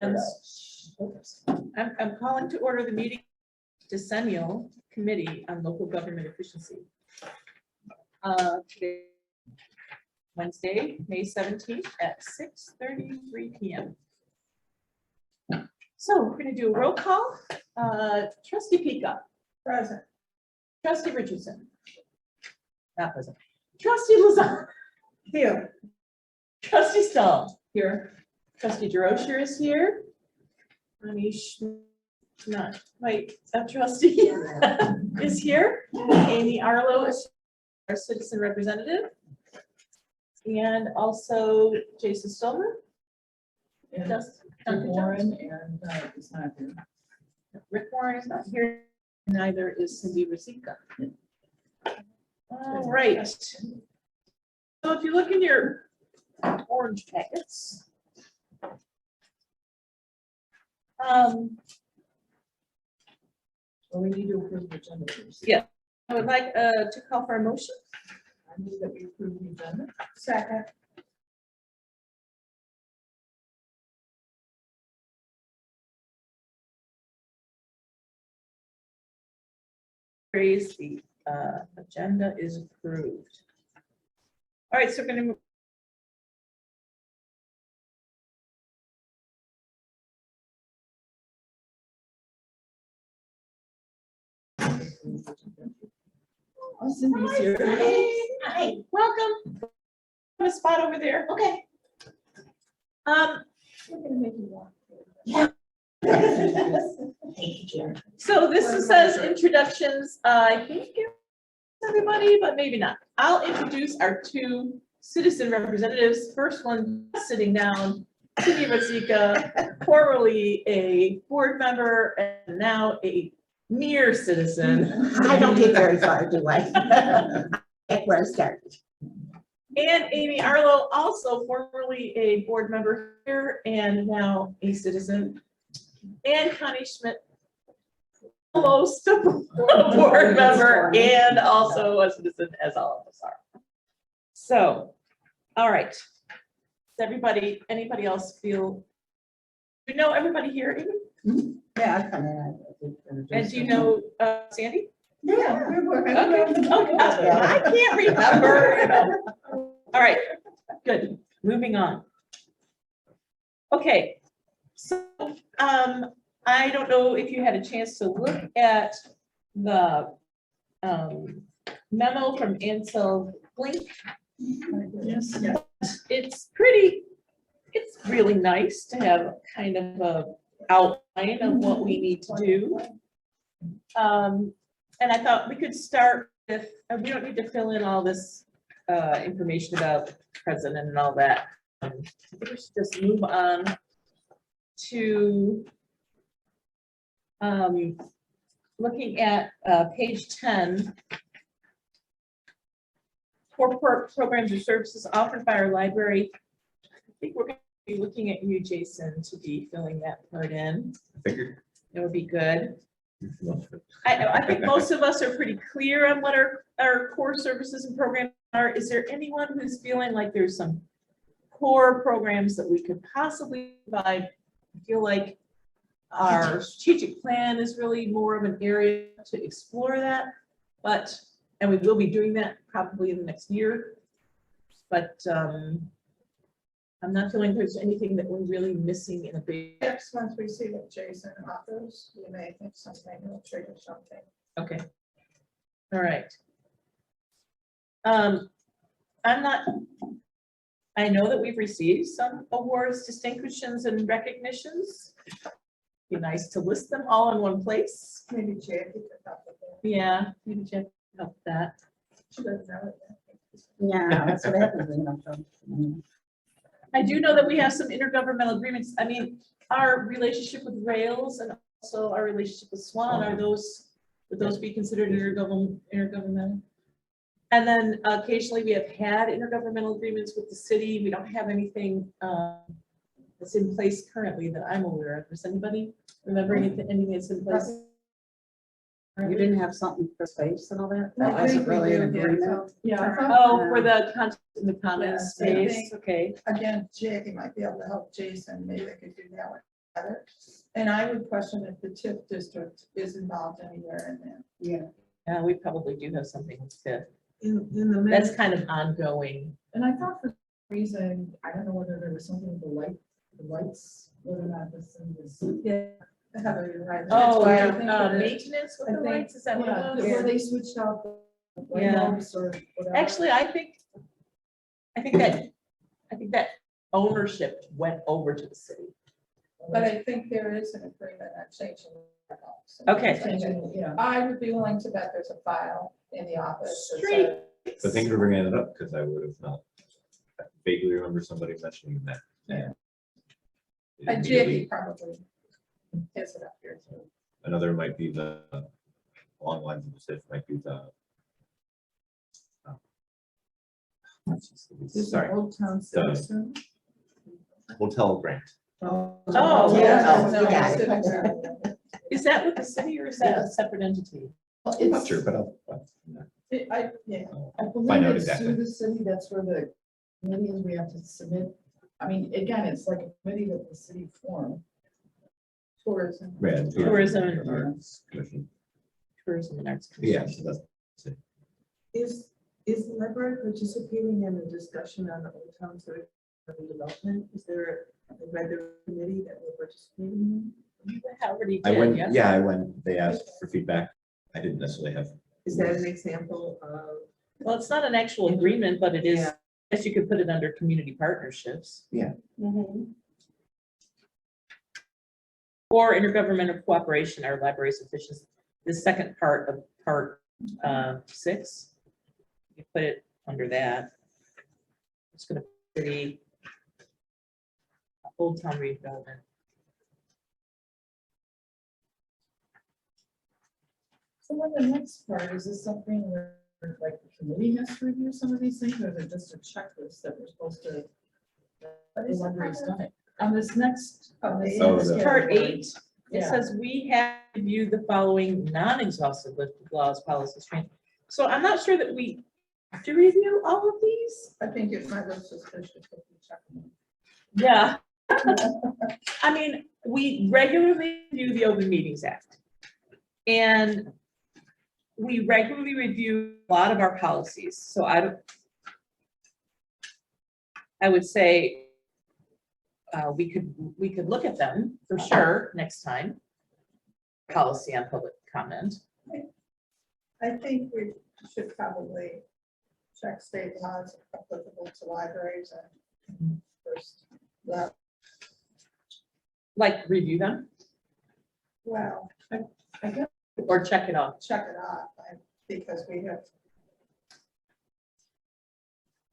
I'm calling to order the meeting Decennial Committee on Local Government Efficiency. Today, Wednesday, May 17th at 6:33 p.m. So we're going to do a roll call. Trustee Pika. Present. Trustee Richardson. Not present. Trustee Luzon. Here. Trustee Stahl. Here. Trustee DeRocher is here. Anish, not quite a trustee, is here. Amy Arlo is our citizen representative. And also Jason Stolman. And Just Rick Warren and is not here. Rick Warren is not here. Neither is Cindy Rosika. All right. So if you look in your orange packets, Well, we need to approve the agenda first. Yeah. I would like to call for a motion. I move that we approve the agenda. Second. The agenda is approved. All right, so we're going to Oh, Cindy's here. Hi, welcome. Have a spot over there. Okay. We're gonna make you walk. So this says introductions. I think everybody, but maybe not. I'll introduce our two citizen representatives. First one sitting down, Cindy Rosika, formerly a board member and now a mere citizen. I don't get very far, do I? That's where I started. And Amy Arlo, also formerly a board member here and now a citizen. And Connie Schmidt, almost a board member and also a citizen, as all of us are. So, all right. Does everybody, anybody else feel, you know everybody here, Amy? Yeah, I come in. And do you know Sandy? Yeah. Okay, I can't remember. You know. All right, good. Moving on. Okay, so I don't know if you had a chance to look at the memo from Ansel Blink. Yes. It's pretty, it's really nice to have kind of a outline of what we need to do. And I thought we could start with, we don't need to fill in all this information about the president and all that. I think we should just move on to looking at page 10. Corporate programs or services offered by our library. I think we're going to be looking at you, Jason, to be filling that part in. Figured. It would be good. I think most of us are pretty clear on what our core services and programs are. Is there anyone who's feeling like there's some core programs that we could possibly provide? I feel like our strategic plan is really more of an area to explore that, but, and we will be doing that probably in the next year, but I'm not feeling there's anything that we're really missing in a big. Next month we see what Jason offers, we may think something will trigger something. Okay. All right. I'm not, I know that we've received some awards, distinctions, and recognitions. Be nice to list them all in one place. Maybe Jackie could help with that. Yeah, maybe Jeff can help with that. She doesn't know it. Yeah, that's what happens when you don't know. I do know that we have some intergovernmental agreements. I mean, our relationship with Rails and also our relationship with Swan, are those, would those be considered intergovernmental? And then occasionally we have had intergovernmental agreements with the city. We don't have anything that's in place currently that I'm aware of. Does anybody remember anything that's in place? You didn't have something for space and all that? I That wasn't think we really an do, yeah, agreement. Yeah. Oh, for the content in the commons Yes, I space, think- okay. Again, Jackie might be able to help Jason, maybe they could do that one together. And I would question if the TIF district is involved anywhere in there. Yeah. We probably do have something with TIF. In the That's minute, kind of ongoing. And I thought for some reason, I don't know whether there was something with the lights, whether or not this thing was. Heather, you're right. That's Oh, why I think that it- maintenance with I the think- lights, is that what Yeah, it was? where they switched out the light Yeah. bulbs or whatever. Actually, I think that ownership went over to the city. But I think there is an agreement on changing. the bulbs. Okay. Changing, yeah. I would be willing to bet there's a file in the office. that Street. says- So thank you for bringing it up, because I would have not I vaguely remember somebody mentioning that. Yeah. It And immediately- Jackie probably has it up here too. Another might be along the lines of the TIF, might be This is sorry, Old Town Citizen. hotel grant. Oh, yeah. No, you got it's it. different. Is that with the city or is that a separate entity? I'm not sure, but Yeah, I Find believe out it's exactly. through the city, that's where the committee is, we have to submit. I mean, again, it's like a committee that the city formed. tourism. Yeah, Tourism and Arts Commission. Tourism and Arts Yeah, Commission. so that's is the library participating in the discussion on the Old Town Center development? Is there a regular committee that will participate in? Already I did, went, yes. yeah, I went, they asked for feedback. I didn't necessarily have. Is that an example of? Well, it's not an actual agreement, but it is, Yeah. I guess you could put it under community partnerships or intergovernmental cooperation, our library's efficiency. The second part of part 6. You put it under that. It's gonna be Old Town redevelopment. So then the next part, is this something where like the committee has to review some of these things, or is it just a checklist that we're supposed to? What is it Library's called? done it. On this next. on this Oh, next the- Part category. 8, it Yeah. says we have reviewed the following non-exhaustive list of laws, policies, training. So I'm not sure that we have to review all of these. I think if my list is suspicious, if you check them. Yeah. I mean, we regularly review the Open Meetings Act. And we regularly review a lot of our policies, so I would say we could look at them for sure next time. Policy on public comment. I think we should probably check state laws applicable to libraries and first, that, Like review them well, I guess or check it off. check it off, because we have,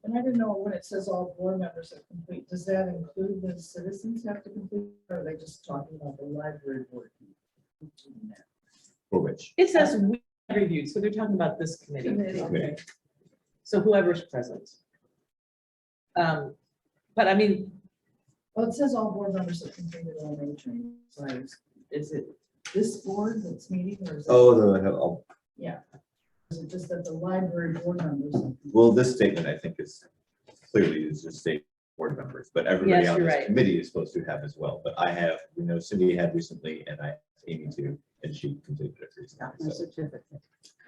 And I didn't know when it says all board members have complete, does that include the citizens have to complete, or are they just talking about the library board? For which? It says we reviewed, so they're talking about this committee. Committee. Okay. So whoever's present. But I mean, Well, it says all board members have completed all training, so is it this board that's meeting, or is it? Oh, Yeah. Is it just that the library board members? have- well, this statement, I think, is clearly is just state board members, but everybody Yes, on you're this right. committee is supposed to have as well. But I have, Cindy had recently, and I asked Amy to, and she completed it recently. So, certificate.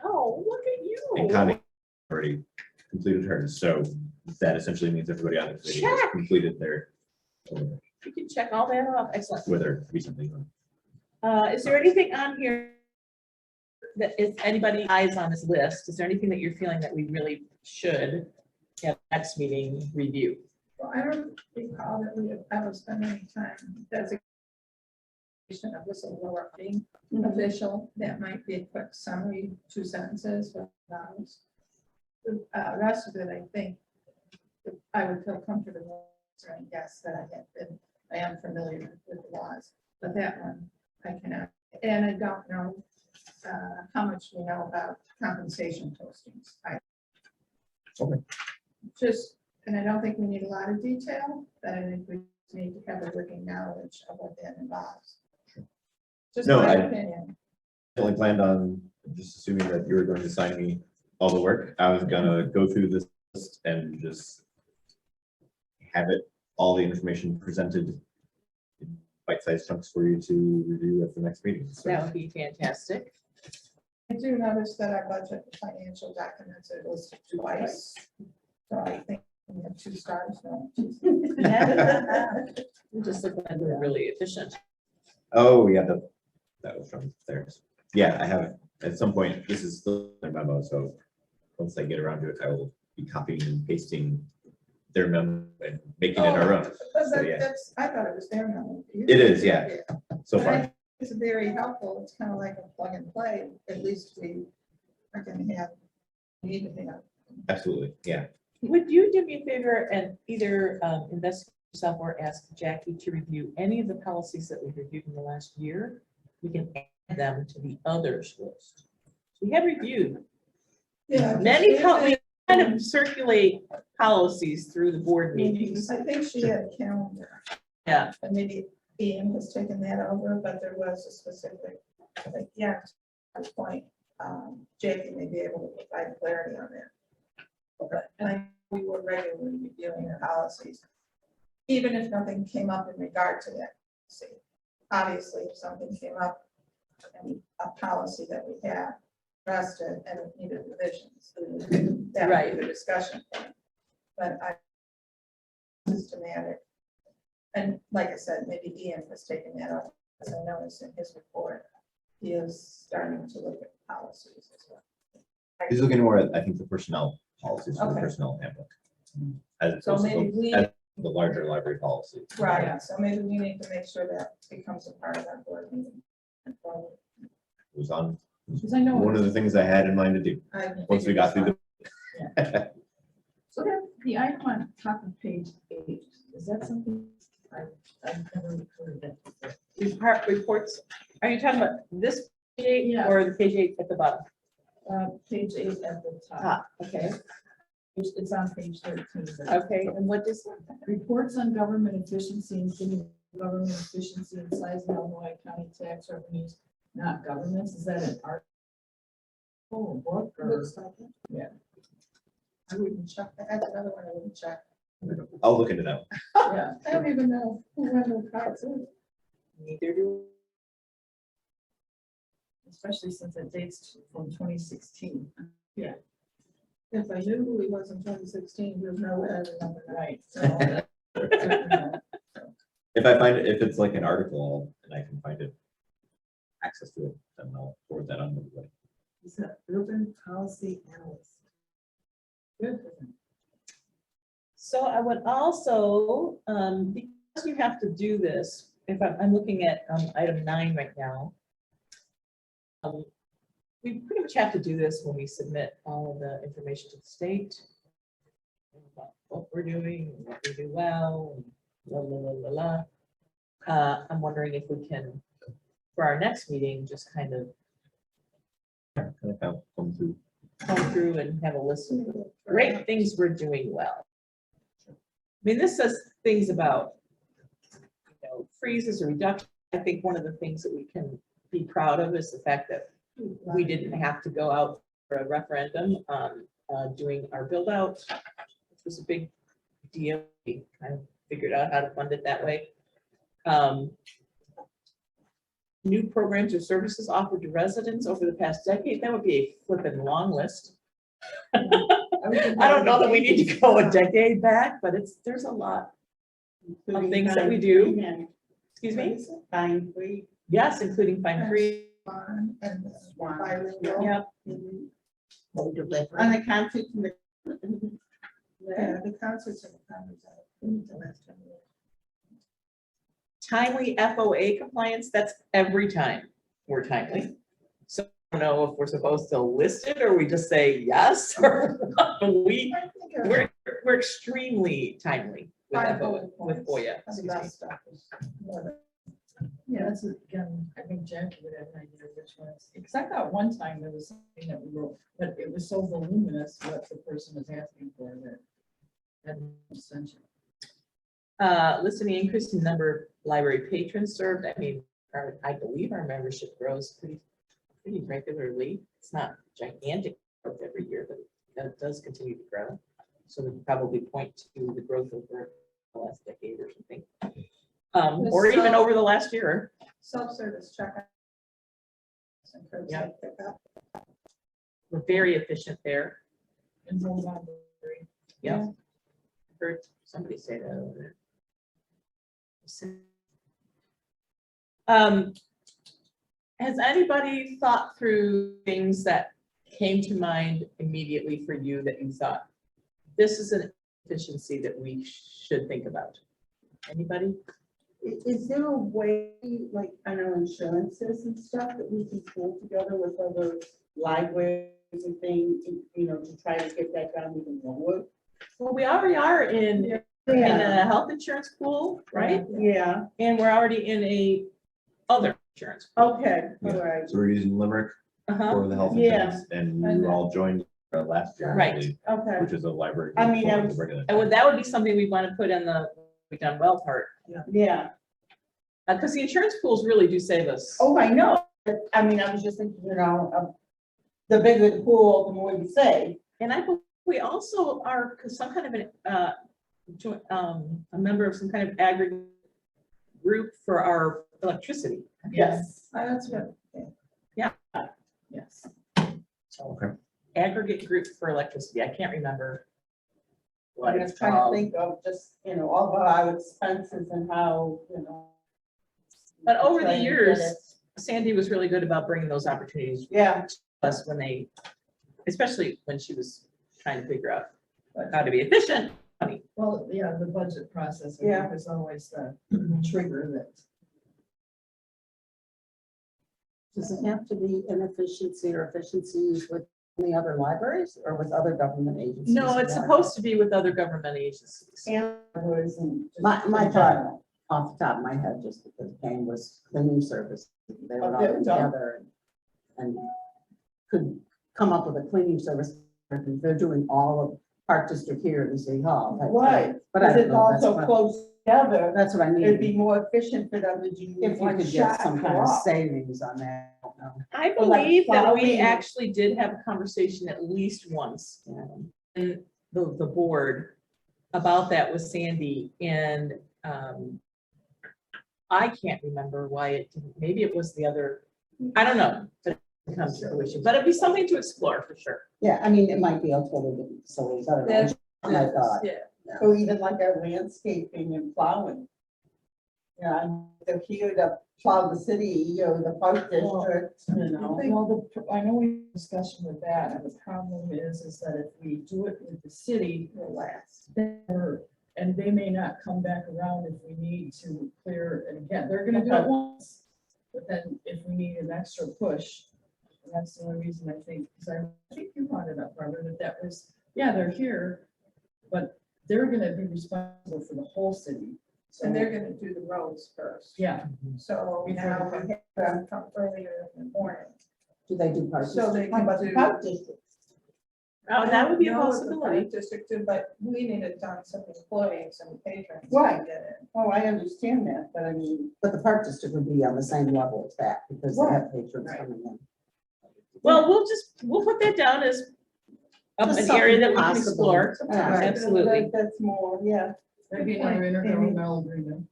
oh, look at and you. Connie already completed hers, so that essentially means everybody on the committee has Check. completed their, You can check all that off. Excellent. whether recently. Is there anything on here that if anybody eyes on this list, is there anything that you're feeling that we really should at next meeting review? well, I don't recall that we have ever spent any time designation of whistleblower being official. That might be a quick summary, 2 sentences, but those. The rest of it, I think, I would feel comfortable answering yes, that I am familiar with the laws, but that one I cannot. And I don't know how much we know about compensation postings. Okay. Just, and I don't think we need a lot of detail, but I think we need to have a working knowledge of what that involves. Just No, my I- opinion. I only planned on just assuming that you were going to assign me all the work. I was gonna go through this list and just have it, all the information presented in bite-sized chunks for you to review at the next meeting. So That would be fantastic. I do notice that our budget financial documents are listed twice. So I think we have 2 stars now. We just look like we're really efficient. oh, yeah, that was from theirs. Yeah, I have, at some point, this is still a memo, so once I get around to it, I will be copying and pasting their memo and making it our own. But So, yeah. that's, I thought it was their memo. It is, yeah. So But I far, think it's very helpful. It's kind of like a plug and play. At least we are going to have, need to have. absolutely, yeah. Would you do me a favor and either investigate yourself or ask Jackie to review any of the policies that we've reviewed in the last year? We can add them to the others list. We have reviewed Yeah. many, we kind of circulate policies through the board meetings. I think she had a calendar. Yeah. And maybe Ian has taken that over, but there was a specific, I think, yeah, point. Jackie may be able to provide clarity on that. And we were regularly reviewing the policies, even if nothing came up in regard to that. See, obviously, if something came up and a policy that we had rested and it needed revisions, that would be the discussion point. But I systematic. And like I said, maybe Ian has taken that up, as I noticed in his report. He is starting to look at policies as well. He's looking more at, I think, the personnel policies, for the Okay. personnel handbook. As So opposed to maybe we, as the larger library policy. right, so maybe we need to make sure that becomes a part of our board meeting. It was on Because I know. one of the things I had in mind to do, once we got through the. So the icon on top of page 8, is that something I've never heard of that before? Reports, are you talking about this page 8 Yeah. or the page 8 at the bottom? Page 8 at the top. Top, okay, It's on page 13. okay, and what does, Reports on government efficiency, including government efficiency and size of Illinois County tax revenues, not governments, is that an article? Or book or? Looks like it. Yeah. I wouldn't check, that's another one I wouldn't check. I'll look into that. Yeah. I don't even know who Wendell Cox is. neither do. Especially since it dates from 2016. If I knew who he was in 2016, there's no way I remember that. Right. If I find it, if it's like an article and I can find it, access to it, then I'll forward that on to everybody. He's an urban policy analyst. So I would also, because you have to do this, if I'm looking at item 9 right now. We pretty much have to do this when we submit all of the information to the state. About what we're doing, what we do well, and la, la, la, la, la. I'm wondering if we can, for our next meeting, just kind of Kind of come through. come through and have a list of great things we're doing well. I mean, this says things about, freezes or reduction. I think one of the things that we can be proud of is the fact that we didn't have to go out for a referendum on doing our build out, which was a big deal. We kind of figured out how to fund it that way. New programs or services offered to residents over the past decade, that would be a flippin' long list. I don't know that we need to go a decade back, but there's a lot of things that we do. Excuse me? Fine, free. Yes, including Fine Free. And bilingual. Yep. Home delivery. And the concerts and the. Yeah, the concerts and the concerts. The last time. Timely FOA compliance, that's every time we're timely. So I don't know if we're supposed to list it or we just say yes or we're extremely timely with FOA, with FOIA. Excuse me. Yeah, that's again, I think Jackie would have an idea which ones, because I thought one time there was something that we wrote, but it was so voluminous what the person was asking for that. That essential. Listing the increase in number of library patrons served. I mean, I believe our membership grows pretty regularly. It's not gigantic growth every year, but that does continue to grow. So we can probably point to the growth over the last decade or something. or even over the last year. Self-service check. And Yeah. curbside pickup. We're very efficient there. And home library. Yeah. Heard somebody say that over there. Has anybody thought through things that came to mind immediately for you that you thought, this is an efficiency that we should think about? Anybody? Is there a way, like, I know insurances and stuff that we can pull together with other libraries and things, to try to get that down even lower? Well, we already are in a health insurance pool, right? Yeah, And we're already in a other insurance. pool. okay, all right, So we're using Limerick Uh-huh. for the health Yeah. insurance, and you all joined last year, I Right. believe, okay. which is a library. I mean, I for the was- regular- That would be something we want to put in the we done well part, Yeah, because the insurance pools really do save us. oh, I know, I mean, I was just thinking, the bigger the pool, the more you save. And I believe we also are some kind of a member of some kind of aggregate group for our electricity. Yes. That's good. Yes. Okay. Aggregate group for electricity. I can't remember what I'm it's just trying to called. think of just, all of our expenses and how, But over try the to get years, it. Sandy was really good about bringing those opportunities Yeah, to us when they, especially when she was trying to figure out how to be efficient. I mean, Well, yeah, the budget process, I Yeah. think, is always the trigger that. Does it have to be inefficiency or efficiencies with the other libraries or with other government agencies? no, it's supposed to be with other government agencies. and libraries and. just My in thought, general. off the top of my head, just because Payne was cleaning service, they were Oh, there all we go. together and could come up with a cleaning service. If they're doing all of Park District here in the City Hall. type thing. Right, But I because don't it's know, all that's so what- close together, That's what I mean. it'd be more efficient for them to do If you one could get shot some for kind of all. savings on that, I don't know. I Or like believe that we plowing. actually did have a conversation at least once Yeah. in the board about that with Sandy, and I can't remember why it didn't, maybe it was the other, I don't know, but it didn't come to fruition, but it'd be something to explore for sure. Yeah, I mean, it might be a totally different facilities, I don't know. That's- I thought. Yeah. Or even like our landscaping and plowing. Yeah, they're here to plow the city, the park district, Well, I know we had a discussion with that, and the problem is that if we do it with the city, will last. and they may not come back around if we need to clear, and again, they're gonna do it once. But then if we need an extra push, and that's the only reason I think, because I think you brought it up, Barbara, that was, yeah, they're here, but they're gonna be responsible for the whole city. So And they're gonna do the roads first. Yeah, So now we have them come earlier in the morning. Do they do Park So they How about can the do. park district? Oh, that would be a I don't know what the possibility. park District did, but we needed done some employees and patrons. Right. to get it. Oh, I understand that, but I mean, But the Park District would be on the same level as that because they have patrons Right. coming in. Well, we'll put that down as Just an area that we something can possible. explore. yeah, Absolutely. That's more, yeah. maybe another intergovernmental agreement.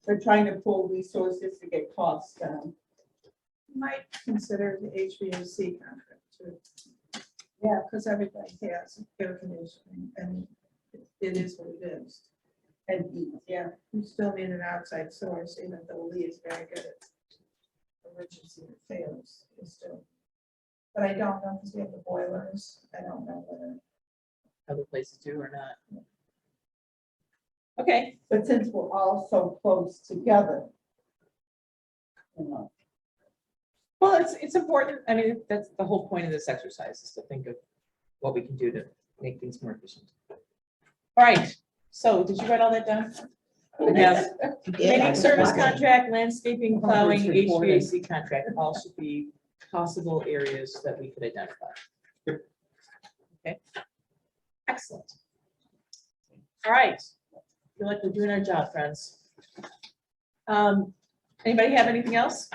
They're trying to pull resources to get costs down. Might consider the HVAC contract too. Yeah. Because everybody has air conditioning and it is what it is. And, yeah, You still need an outside source, even though Lee is very good at emergency fails, it's still. But I don't know, because we have the boilers, I don't know whether. Other places do or not. Okay, but since we're all so close together. well, it's important. I mean, that's the whole point of this exercise, is to think of what we can do to make things more efficient. All right, so did you write all that down? Yes. Cleaning service contract, landscaping, plowing, HVAC contract, all should be possible areas that we could identify. Okay. Excellent. All right. Feel like we're doing our job, friends. Anybody have anything else?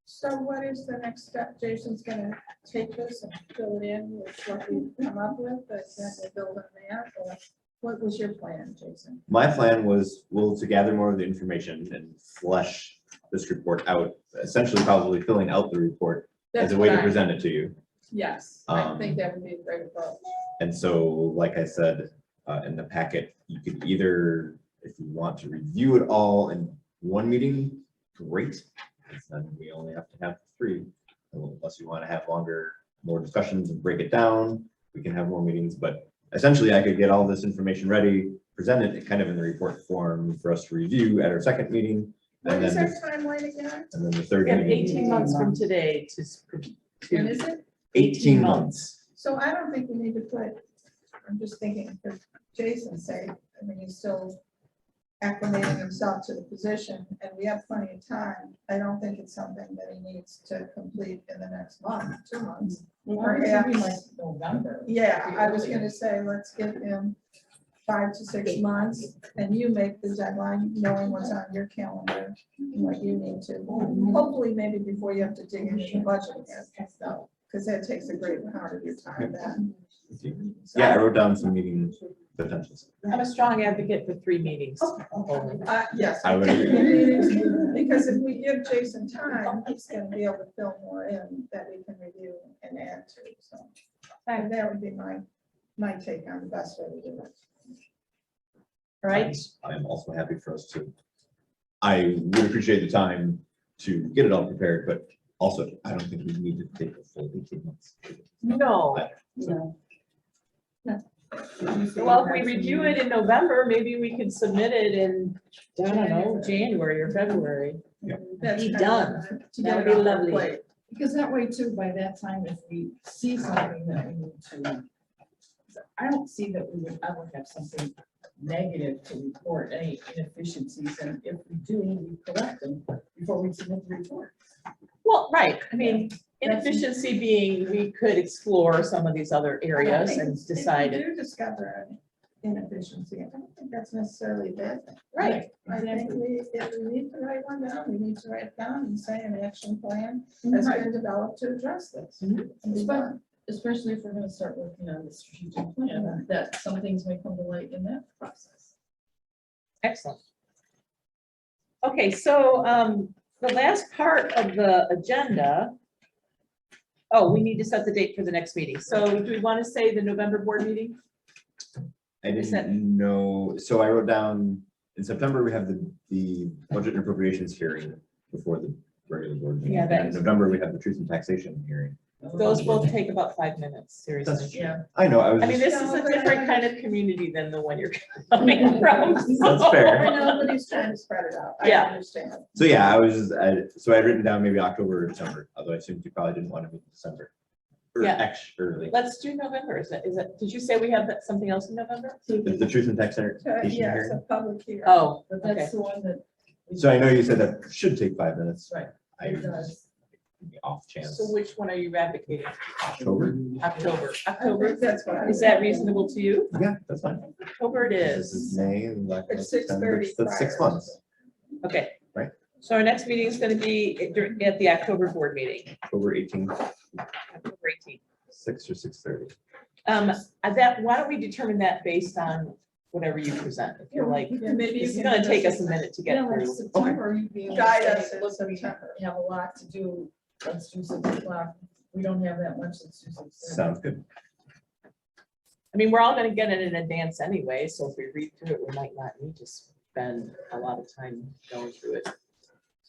So what is the next step? Jason's gonna take this and fill it in with what we come up with, but then we'll build on that, or What was your plan, Jason? My plan was, to gather more of the information and flesh this report out, essentially probably filling out the report as That's a way what to I- present it to you. Yes, I Um, think that would be a great approach. And so, like I said, in the packet, you could either, if you want to review it all in one meeting, great. Because then we only have to have 3, unless you want to have more discussions and break it down, we can have more meetings, but essentially I could get all this information ready, present it kind of in the report form for us to review at our second meeting. What And is our then, timeline again? and then the third We have meeting, 18 months from today to, When is it? 18 months. So I don't think we need to put, I'm just thinking for Jason's sake, I mean, he's still acclimating himself to the position and we have plenty of time. I don't think it's something that he needs to complete in the next month, 2 months. Or it should be like Perhaps, November. yeah, I was gonna say, let's give him 5 to 6 months and you make the deadline, knowing what's on your calendar and what you need to. Hopefully, maybe before you have to dig into the budget again, because that takes a great part of your time then. So, Yeah, I wrote down some meeting potentials. I'm a strong advocate for 3 meetings. only. Yes. I would agree. Because if we give Jason time, he's gonna be able to fill more in that we can review and add to, so. And that would be my take on the best way to do it. Right? I am also happy for us to, I would appreciate the time to get it all prepared, but also I don't think we need to take a full 18 months. No. No. Well, if we review it in November, maybe we could submit it in, I don't know, January or February. That's Be kind of done. to That get would it be off our lovely. plate. Because that way too, by that time, if we see something that we need to, I don't see that we would ever have something negative to report, any inefficiencies, and if we do, we correct them before we submit the report. Well, right, I mean, inefficiency being, we could explore some of these other areas and decide If it. we do discover an inefficiency, I don't think that's necessarily a bad thing. Right. I think if we need to write one down, we need to write it down and say an action plan has been developed to address this. Mhm. And be done. Especially if we're gonna start working on the strategic plan, that some things may come to light in that process. Excellent. Okay, so the last part of the agenda. Oh, we need to set the date for the next meeting. So do we want to say the November board meeting? I Is that- didn't know, so I wrote down, in September, we have the budget and appropriations hearing before the regular board meeting. Yeah, that And in is- November, we have the truth and taxation hearing. Those both take about 5 minutes, seriously. That's true. Yeah. I know, I was I mean, just, this is a different kind of community than the one you're coming from. That's fair. I know, but he's trying to spread it out. I Yeah. understand. so yeah, I was just, so I'd written down maybe October or December, although I assumed you probably didn't want to meet in December. Or Yeah. early. Let's do November. Is it, did you say we have something else in November? The truth and taxation Yeah, it's hearing. a public hearing. Oh, But okay. that's the one that. So I know you said that should take 5 minutes. Right. I It does. off chance. So which one are you advocating? October? October. I October, think that's what I. is that reasonable to you? Yeah, that's fine. October it This is is. May and like. It's September. 6:30 That's 6 prior. months, Okay. Right. So our next meeting is going to be at the October board meeting, October 18th, October 18th. 6 or 6:30. Why don't we determine that based on whatever you present? If you're like, Yeah, maybe this is you going can to take just us a minute to get Yeah, like through. September, you'd be able to Guide say, us in look, we September. have a lot to do, let's do 6 o'clock. We don't have that much, let's do 6. Sounds good. I mean, we're all going to get it in advance anyway, so if we read through it, we might not need to spend a lot of time going through it,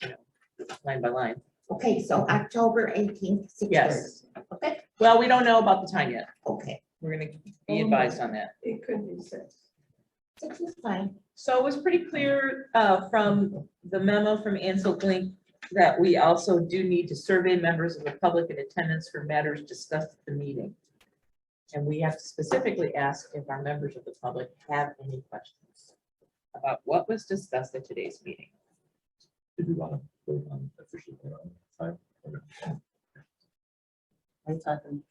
you know, line by line. Okay, so October 18th, 6:30. Yes. Okay, Well, we don't know about the time yet. okay, We're going to be advised on that. It could be 6. 6 is fine. So it was pretty clear from the memo from Ansel Glink that we also do need to survey members of the public in attendance for matters discussed at the meeting. And we have to specifically ask if our members of the public have any questions about what was discussed at today's meeting. Did we want to vote on officially on time? I'm talking.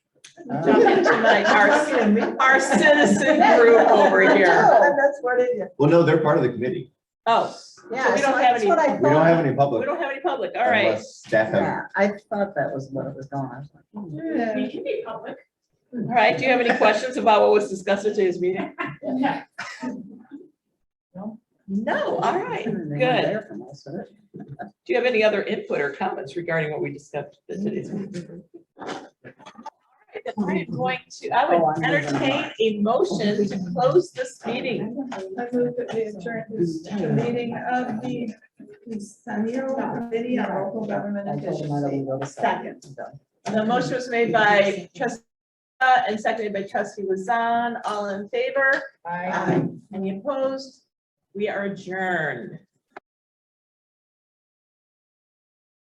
Jump into our citizen group over here. That's what it is. Well, no, they're part of the committee. Oh, Yeah, we don't have that's any- what I We don't have thought. any we public. don't have any public. All right. Unless staff have. Yeah, I thought that was what it was going on. I was like, Yeah. We can be public. All right, do you have any questions about what was discussed at today's meeting? No, all right, They weren't good. there for most of it. Do you have any other input or comments regarding what we discussed at today's meeting? All right, then I'm going to, I Oh, would I'm moving entertain a motion to close this meeting. I move that we adjourn this the meeting of the Decennial Committee on Local Government I told them I don't Efficiency. go to second. The motion was made by trustee and seconded by trustee Lazan. All in favor? I. Any opposed? We are adjourned.